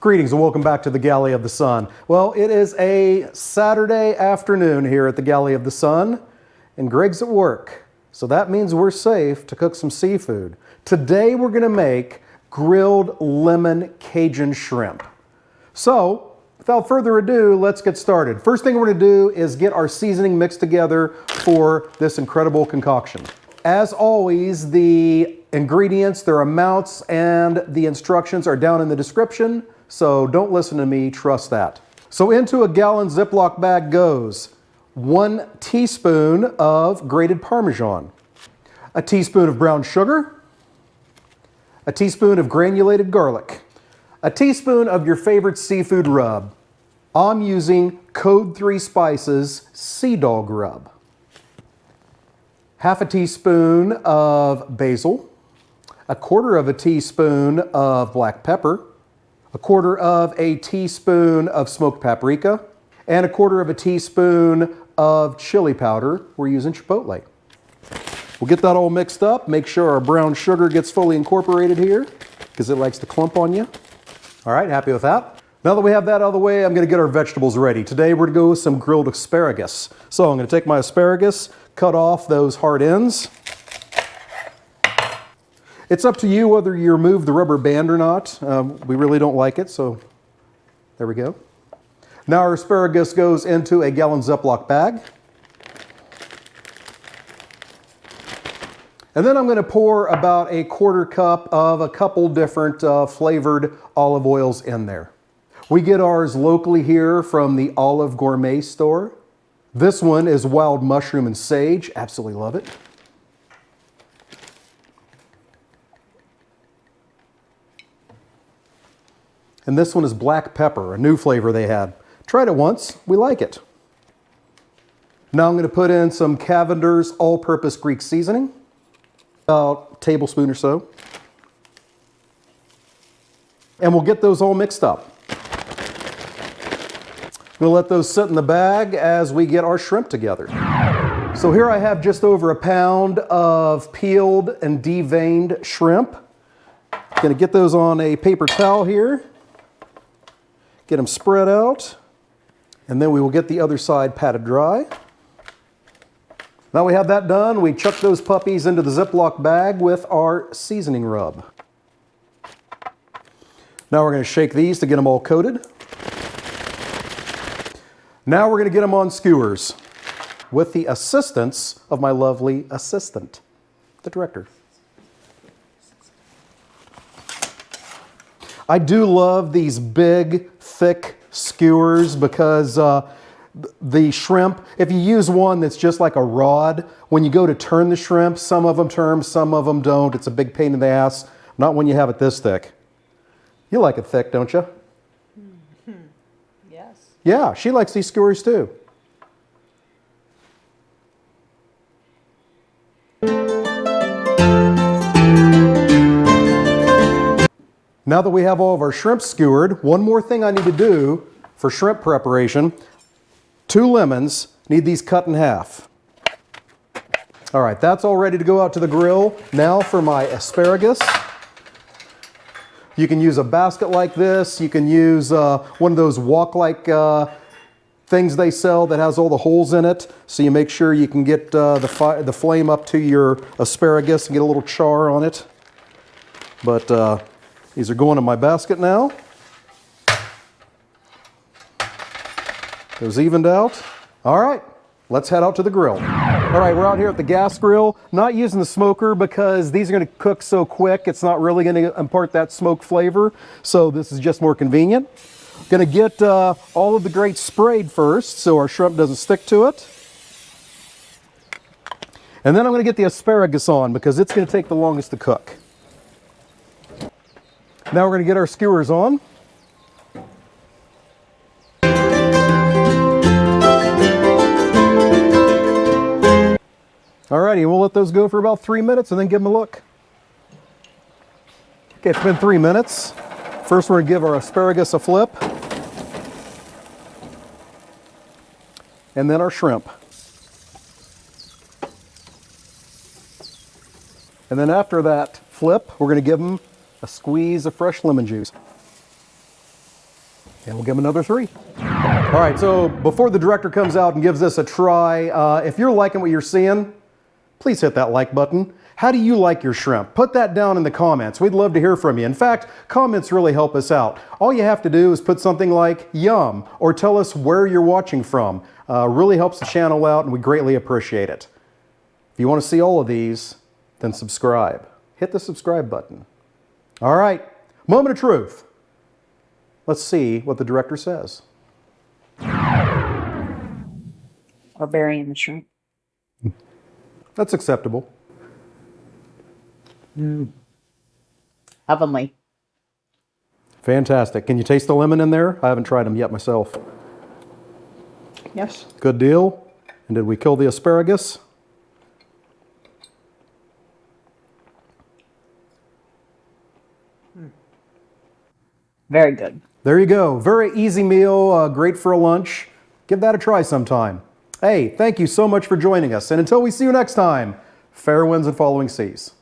Greetings and welcome back to the Galley of the Sun. Well, it is a Saturday afternoon here at the Galley of the Sun, and Greg's at work. So that means we're safe to cook some seafood. Today we're going to make grilled lemon Cajun shrimp. So, without further ado, let's get started. First thing we're going to do is get our seasoning mixed together for this incredible concoction. As always, the ingredients, their amounts, and the instructions are down in the description, so don't listen to me, trust that. So into a gallon Ziploc bag goes 1 teaspoon of grated Parmesan, a teaspoon of brown sugar, a teaspoon of granulated garlic, a teaspoon of your favorite seafood rub. I'm using Code 3 Spices Sea Dog Rub. Half a teaspoon of basil, a quarter of a teaspoon of black pepper, a quarter of a teaspoon of smoked paprika, and a quarter of a teaspoon of chili powder. We're using chipotle. We'll get that all mixed up, make sure our brown sugar gets fully incorporated here because it likes to clump on you. All right, happy with that? Now that we have that out of the way, I'm going to get our vegetables ready. Today we're going to go with some grilled asparagus. So I'm going to take my asparagus, cut off those hard ends. It's up to you whether you remove the rubber band or not. We really don't like it, so there we go. Now our asparagus goes into a gallon Ziploc bag. And then I'm going to pour about a quarter cup of a couple different flavored olive oils in there. We get ours locally here from the Olive Gourmet store. This one is wild mushroom and sage. Absolutely love it. And this one is black pepper, a new flavor they had. Tried it once, we like it. Now I'm going to put in some Cavender's all-purpose Greek seasoning, about a tablespoon or so. And we'll get those all mixed up. We'll let those sit in the bag as we get our shrimp together. So here I have just over a pound of peeled and deveined shrimp. Going to get those on a paper towel here. Get them spread out, and then we will get the other side patted dry. Now we have that done, we chuck those puppies into the Ziploc bag with our seasoning rub. Now we're going to shake these to get them all coated. Now we're going to get them on skewers with the assistance of my lovely assistant, the director. I do love these big, thick skewers because the shrimp, if you use one that's just like a rod, when you go to turn the shrimp, some of them turn, some of them don't. It's a big pain in the ass. Not when you have it this thick. You like it thick, don't you? Yes. Yeah, she likes these skewers too. Now that we have all of our shrimp skewered, one more thing I need to do for shrimp preparation. 2 lemons, need these cut in half. All right, that's all ready to go out to the grill. Now for my asparagus. You can use a basket like this. You can use one of those wok-like things they sell that has all the holes in it. So you make sure you can get the flame up to your asparagus and get a little char on it. But these are going in my basket now. Those evened out. All right, let's head out to the grill. All right, we're out here at the gas grill. Not using the smoker because these are going to cook so quick, it's not really going to impart that smoke flavor. So this is just more convenient. Going to get all of the grates sprayed first so our shrimp doesn't stick to it. And then I'm going to get the asparagus on because it's going to take the longest to cook. Now we're going to get our skewers on. Alrighty, we'll let those go for about 3 minutes and then give them a look. Okay, it's been 3 minutes. First we're going to give our asparagus a flip. And then our shrimp. And then after that flip, we're going to give them a squeeze of fresh lemon juice. And we'll give them another 3. All right, so before the director comes out and gives this a try, if you're liking what you're seeing, please hit that like button. How do you like your shrimp? Put that down in the comments. We'd love to hear from you. In fact, comments really help us out. All you have to do is put something like yum or tell us where you're watching from. Really helps the channel out and we greatly appreciate it. If you want to see all of these, then subscribe. Hit the subscribe button. All right, moment of truth. Let's see what the director says. Or burying the shrimp. That's acceptable. Heavenly. Fantastic. Can you taste the lemon in there? I haven't tried them yet myself. Yes. Good deal. And did we kill the asparagus? Very good. There you go. Very easy meal, great for a lunch. Give that a try sometime. Hey, thank you so much for joining us. And until we see you next time, fair winds and following seas.